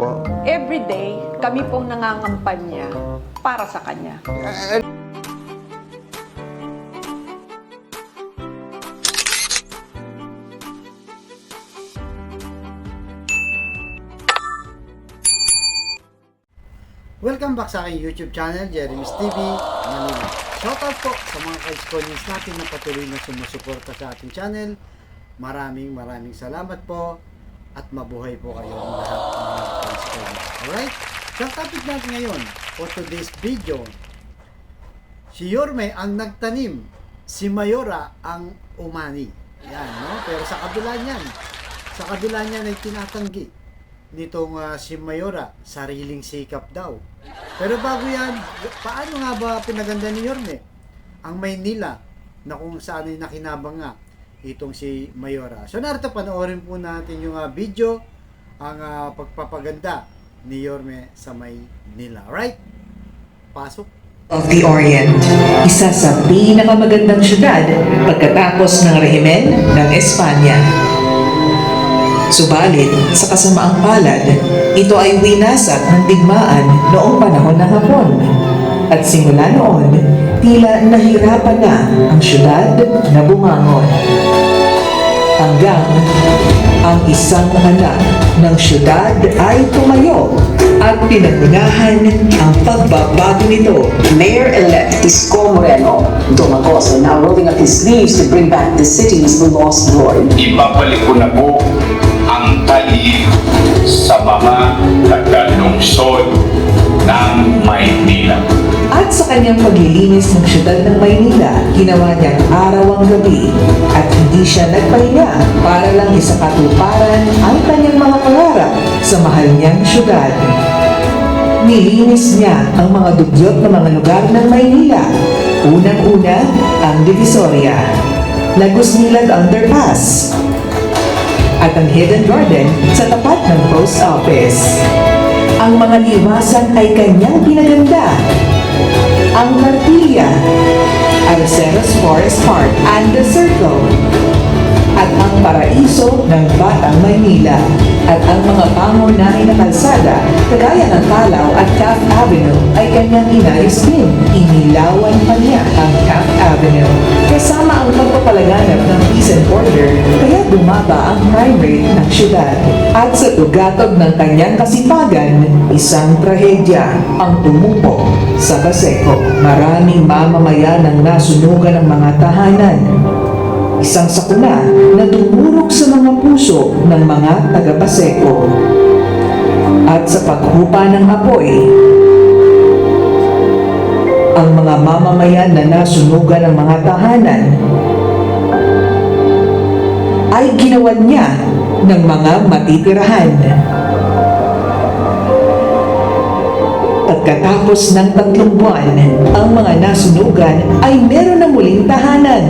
Opo. Everyday, kami pong nangangampanya para sa kanya. Welcome back sa aking YouTube channel, Jeremy's TV, Manila. Shoutout po sa mga ka-Esconians natin na patuloy na sumusuporta sa ating channel. Maraming salamat po at mabuhay po kayo ang lahat ng mga ka-Esconians. Alright? So, ang topic natin ngayon for today's video, si Yorme ang nagtanim, si Mayora ang umani. Yan, no? Pero sa kabila niyan ay tinatanggi nitong si Mayora, sariling sikap daw. Pero bago yan, paano nga ba pinaganda ni Yorme ang Maynila na kung saan ay nakinabang nga itong si Mayora? So narito, panoorin po natin yung video, ang pagpapaganda ni Yorme sa Maynila. Alright? Pasok! Of the Orient, isa sa pinakamagandang syudad pagkatapos ng rehimen ng Espanya. Subalit, sa kasamaang palad, ito ay winasak ng digmaan noong panahon ng Hapon. At simula noon, tila nahirapan na ang syudad na bumangon. Hanggang ang isang anak ng syudad ay tumayo at pinagunahan ang pagbabago nito. Mayor-elect Isko Moreno Domagos are now rolling up his sleeves to bring back the city's lost glory. Ibabalik ko na po ang tali sa mga taga-lungsod ng Maynila. At sa kanyang paglilinis ng syudad ng Maynila, ginawa niyang araw ang gabi at hindi siya nagpahinga para lang isakatuparan ang kanyang mga pangarap sa mahal niyang syudad. Nilinis niya ang mga dugyot na mga lugar ng Maynila. Unang-una, ang Divisoria, Lagos Nilad Underpass, at ang Hidden Garden sa tapat ng post office. Ang mga liwasan ay kanyang pinaganda. Ang Martilla, Arceros Forest Park, and the Circle, at ang paraiso ng Batang Maynila, at ang mga pangunahin na kalsada, kagaya ng Talaw at Taft Avenue, ay kanyang inayos din. Inilawan pa niya ang Taft Avenue. Kasama ang pagpapalaganap ng peace and order, kaya bumaba ang crime rate ng syudad. At sa tugatog ng kanyang kasipagan, isang trahedya ang tumupo sa Baseco. Maraming mamamayan ang nasunugan ng mga tahanan. Isang sakuna na tumurok sa mga puso ng mga taga-Baseco. At sa paghupa ng apoy, ang mga mamamayan na nasunugan ng mga tahanan ay ginawan niya ng mga matitirahan. Pagkatapos ng 3 buwan, ang mga nasunugan ay meron na muling tahanan.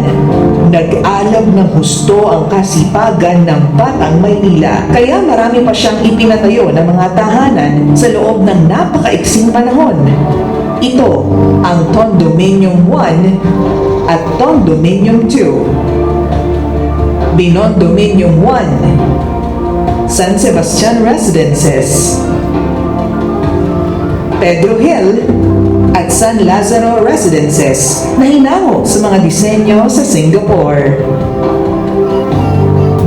Nag-alab ng husto ang kasipagan ng Batang Maynila, kaya marami pa siyang ipinatayo ng mga tahanan sa loob ng napakaiksing panahon. Ito ang Condominium 1 at Condominium 2. Binondominium 1, San Sebastian Residences, Pedro Hill, at San Lazaro Residences na hinango sa mga disenyo sa Singapore.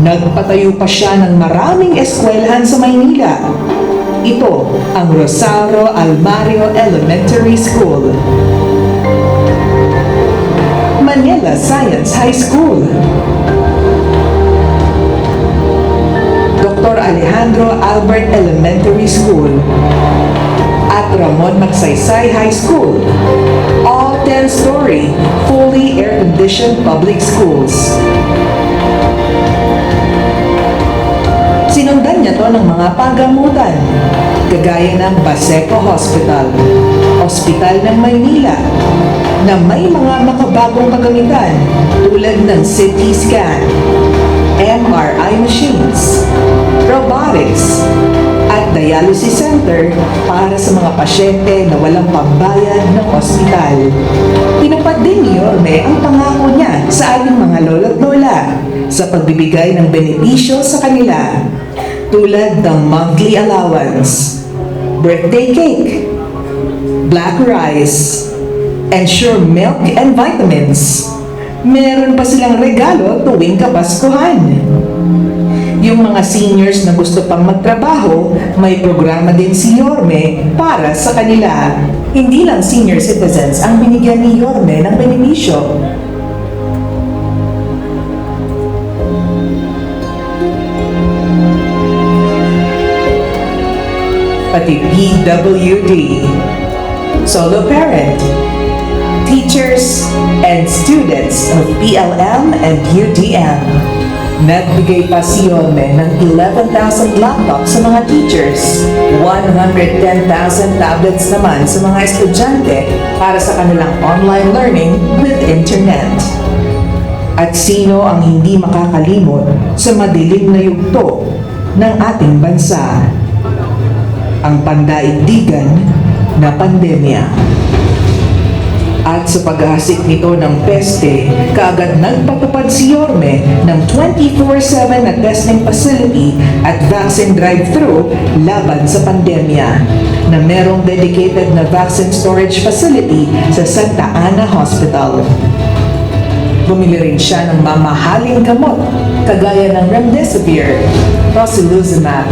Nagpatayo pa siya ng maraming eskwelahan sa Maynila. Ito ang Rosario Almario Elementary School, Manila Science High School, Dr. Alejandro Albert Elementary School, at Ramon Magsaysay High School, all 10-story, fully air-conditioned public schools. Sinundan niya to ng mga pagamutan, kagaya ng Baseco Hospital, Ospital ng Maynila, na may mga makabagong kagamitan tulad ng CT scan, MRI machines, robotics, at dialysis center para sa mga pasyente na walang pambayad ng ospital. Tinupad din ni Yorme ang pangako niya sa ating mga lolo't lola sa pagbibigay ng benepisyo sa kanila, tulad ng monthly allowance, birthday cake, black rice, and sure milk and vitamins. Meron pa silang regalo tuwing Kapaskuhan. Yung mga seniors na gusto pang magtrabaho, may programa din si Yorme para sa kanila. Hindi lang senior citizens ang binigyan ni Yorme ng benepisyo. Pati PWD, solo parent, teachers, and students of PLM and UDM. Nagbigay pa si Yorme ng 11,000 laptops sa mga teachers, 110,000 tablets naman sa mga estudyante para sa kanilang online learning with internet. At sino ang hindi makakalimot sa madilim na yugto ng ating bansa? Ang pandaigdigan na pandemya. At sa paghahasik nito ng peste, kaagad nagpatupad si Yorme ng 24/7 na testing facility at vaccine drive-thru laban sa pandemya, na merong dedicated na vaccine storage facility sa Santa Ana Hospital. Bumili rin siya ng mamahaling gamot kagaya ng Remdesivir, Tocilizumab,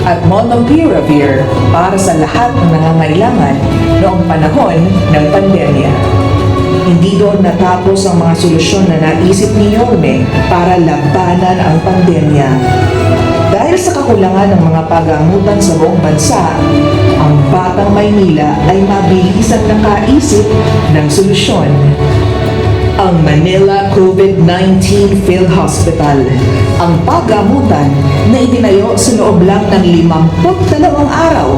at Molnupiravir para sa lahat ng nangangailangan noong panahon ng pandemya. Hindi doon natapos ang mga solusyon na naisip ni Yorme para labanan ang pandemya. Dahil sa kakulangan ng mga pagamutan sa buong bansa, ang Batang Maynila ay mabilisang nakaisip ng solusyon. Ang Manila COVID-19 Field Hospital, ang paggamutan na itinayo sa loob lang ng 52 araw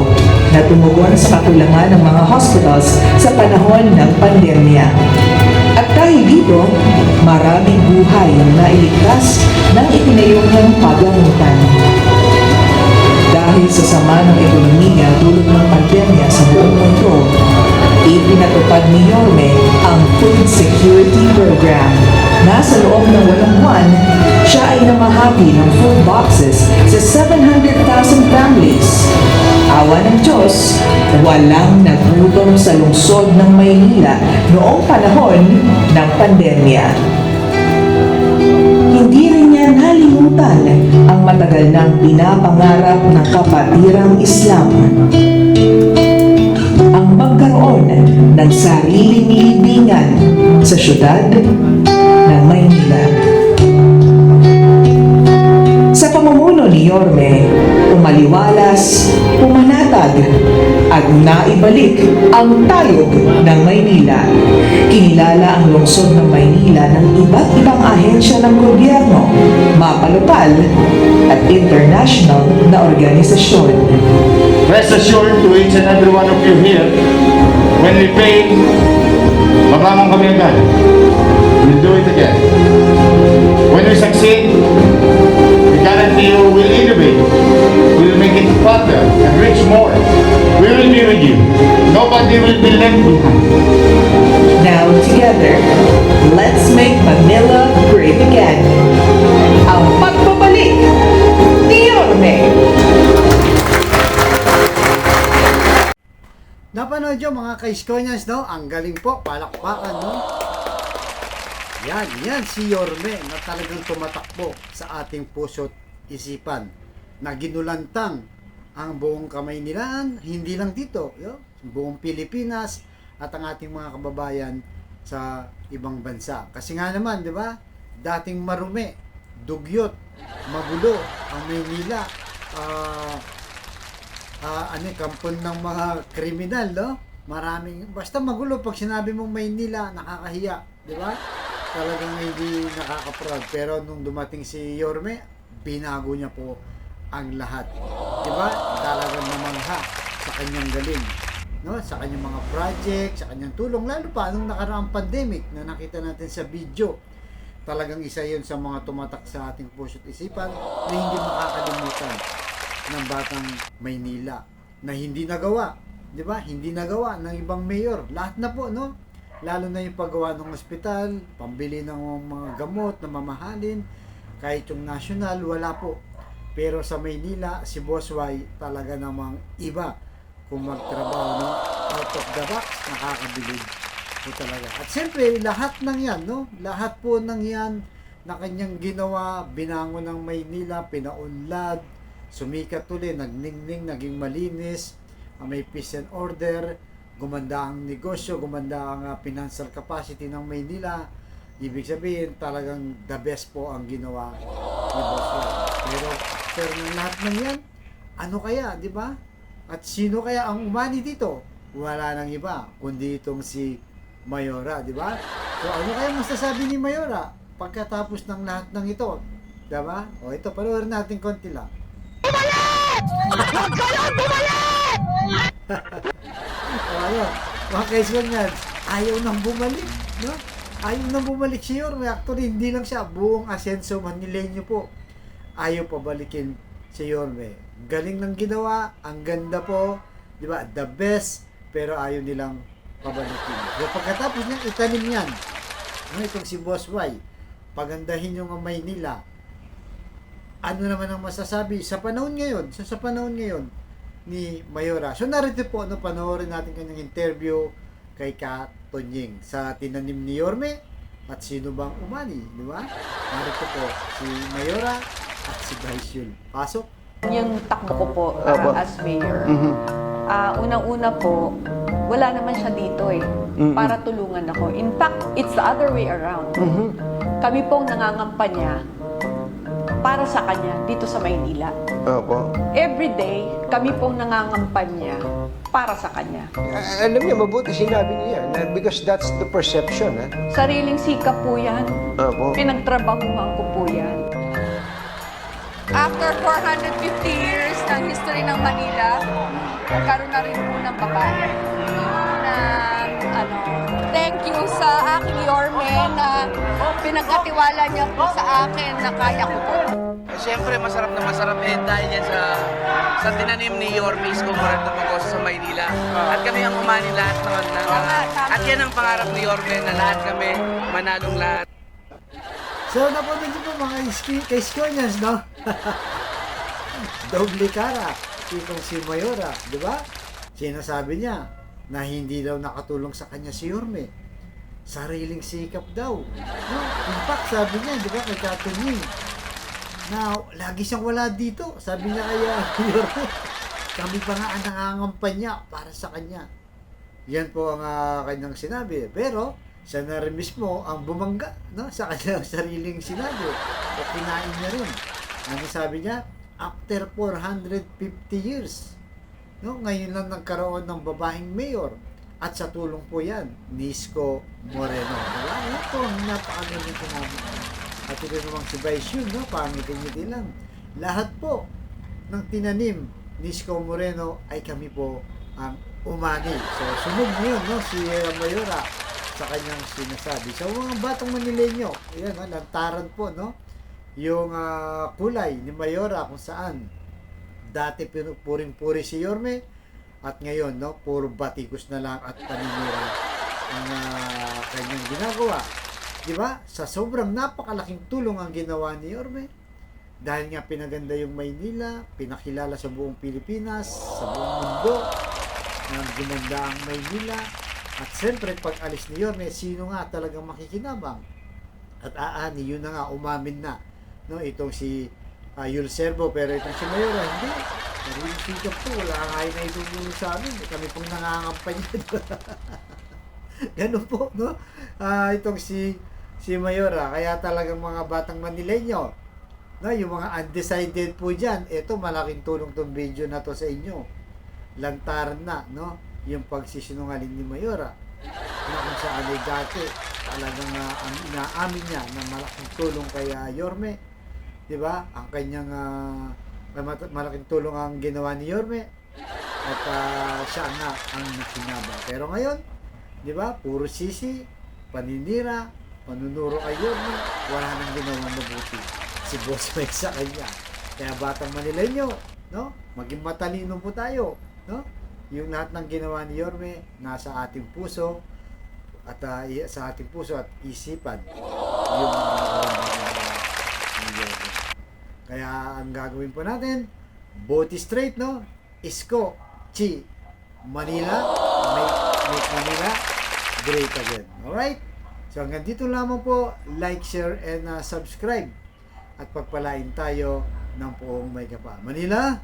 na tumugon sa kakulangan ng mga hospitals sa panahon ng pandemya. At dahil dito, maraming buhay ang nailigtas ng itinayo ng paggamutan. Dahil sa sama ng ekonomiya dulot ng pandemya sa buong mundo, ipinatupad ni Yorme ang Food Security Program. Nasa loob ng 8 buwan, siya ay namahagi ng food boxes sa 700,000 families. Awa ng Diyos, walang nagutom sa lungsod ng Maynila noong panahon ng pandemya. Hindi rin niya nalimutan ang matagal nang pinapangarap ng kapatirang Islam, ang magkaroon ng sariling libingan sa syudad ng Maynila. Sa pamumuno ni Yorme, umaliwalas, pumanatag, at naibalik ang tayog ng Maynila. Kinilala ang lungsod ng Maynila ng iba't ibang ahensya ng gobyerno, mapalokal at international na organisasyon. Rest assured to each and every one of you here, when we fail, mabangon kami agad. We'll do it again. When we succeed, we guarantee you we'll innovate. We'll make it further and reach more. We will be with you. Nobody will be left behind. Now together, let's make Manila great again. Ang pagbabalik ni Yorme. Napanood nyo mga ka-Iskonians, no? Ang galing po, palakpakan, no? Yan si Yorme na talagang tumatakbo sa ating puso't isipan, na ginulantang ang buong Kamaynilaan, hindi lang dito, buong Pilipinas at ang ating mga kababayan sa ibang bansa. Kasi nga naman, di ba? Dating marumi, dugyot, magulo ang Maynila, kampon ng mga kriminal, no? Maraming, basta magulo pag sinabi mong Maynila, nakakahiya, di ba? Talagang hindi nakaka-proud. Pero nung dumating si Yorme, binago niya po ang lahat. Di ba? Talagang namangha sa kanyang galing, no? Sa kanyang mga project, sa kanyang tulong, lalo pa nung nakaraang pandemic na nakita natin sa video. Talagang isa yun sa mga tumatak sa ating puso't isipan na hindi makakalimutan ng Batang Maynila, na hindi nagawa, di ba? Hindi nagawa ng ibang mayor. Lahat na po, no? Lalo na yung paggawa ng ospital, pambili ng mga gamot na mamahalin, kahit yung national, wala po. Pero sa Maynila, si Boss Y talaga namang iba kung magtrabaho, no? Out of the box, nakakabilib po talaga. At siyempre, lahat ng yan, no? Lahat po ng yan na kanyang ginawa, binangon ng Maynila, pinaunlad, sumikat ulit, nagningning, naging malinis, may peace and order, gumanda ang negosyo, gumanda ang financial capacity ng Maynila. Ibig sabihin, talagang the best po ang ginawa ni Boss Y. Pero ng lahat ng yan, ano kaya, di ba? At sino kaya ang umani dito? Wala nang iba, kundi itong si Mayora, di ba? So ano kaya masasabi ni Mayora pagkatapos ng lahat ng ito? Di ba? O ito, panoorin natin konti lang. O ano, mga kaibigan, ayaw nang bumalik, no? Ayaw nang bumalik si Yorme. Actually, hindi lang siya, buong Asenso Manileño po ayaw pabalikin si Yorme. Galing ng ginawa, ang ganda po, di ba? The best, pero ayaw nilang pabalikin. So pagkatapos niyang itanim yan, no, itong si Boss Y, pagandahin yung Maynila, ano naman ang masasabi sa panahon ngayon, sa panahon ngayon ni Mayora. So narito po, no, panoorin natin kanyang interview kay Ka Tonying sa tinanim ni Yorme at sino bang umani, di ba? Narito po si Mayora at si Bryce Yul. Pasok. Yung takbo ko po as mayor. Unang-una po, wala naman siya dito eh. Para tulungan ako. In fact, it's the other way around. Kami pong nangangampanya para sa kanya dito sa Maynila. Opo. Every day, kami pong nangangampanya para sa kanya. Alam niyo, mabuti sinabi niya yan. Because that's the perception. Sariling sikap po yan. Opo. Pinagtrabahuhan ko po yan. After 450 years ng history ng Manila, nagkaroon na rin po ng babae. Thank you sa aking Yorme na pinag-atiwala niya po sa akin na kaya ko po. Siyempre, masarap na masarap dahil yan sa tinanim ni Yorme Isko Moreno Magoso sa Maynila. At kami ang umani lahat naman. At yan ang pangarap ni Yorme na lahat kami manalong lahat. So, napanood niyo po mga kaiskonyans, no? Doble cara. Itong si Mayora, di ba? Sinasabi niya na hindi daw nakatulong sa kanya si Yorme. Sariling sikap daw. No? In fact, sabi niya, di ba, kay Ka Tonying, na lagi siyang wala dito. Sabi niya kay Yorme, kami pa nga ang nangangampanya para sa kanya. Yan po ang kanyang sinabi. Pero, siya na rin mismo ang bumangga, no, sa kanyang sariling sinabi. O kinain niya rin. Ano sabi niya? After 450 years, no, ngayon lang nagkaroon ng babaeng mayor. At sa tulong po yan, ni Isko Moreno. Diba? Ito ang napakagandang sinabi. At ito namang si Bryce Yul, no, pangiti-ngiti lang. Lahat po ng tinanim ni Isko Moreno ay kami po ang umani. So, sunod ngayon, no, si Mayora sa kanyang sinasabi. So, mga batang Manileño, ayan, lantaran po, no? Yung kulay ni Mayora kung saan dati puring-puri si Yorme at ngayon, no, puro batikos na lang at paninira ang kanyang ginagawa. Di ba? Sa sobrang napakalaking tulong ang ginawa ni Yorme dahil nga pinaganda yung Maynila, pinakilala sa buong Pilipinas, sa buong mundo, na gumanda ang Maynila. At siyempre, pag alis ni Yorme, sino nga talagang makikinabang? At aani, yun na nga, umamin na. No, itong si Yul Servo, pero itong si Mayora, hindi. Narinig sikap po, wala nga na itong sa amin. Kami pong nangangampanya. Ganun po, no? Itong si Mayora, kaya talagang mga batang Manileño, no, yung mga undecided po dyan, ito, malaking tulong tong video na to sa inyo. Lantaran na, no? Yung pagsisinungaling ni Mayora na kung saan ay dati talagang ang inaamin niya na malaking tulong kay Yorme, di ba? Ang kanyang malaking tulong ang ginawa ni Yorme at siya nga ang nakinabang. Pero ngayon, di ba? Puro sisi, paninira, panunuro kay Yorme, wala nang ginawa mabuti si Boss Mike sa kanya. Kaya batang Manileño, no? Maging matalino po tayo, no? Yung lahat ng ginawa ni Yorme nasa ating puso at sa ating puso at isipan yung ni Yorme. Kaya ang gagawin po natin, Boti straight, no? Isko, Chi, Manila, make Manila great again. Alright? So hanggang dito lamang po, like, share, and subscribe. At pagpalain tayo ng poong may kapa. Manila,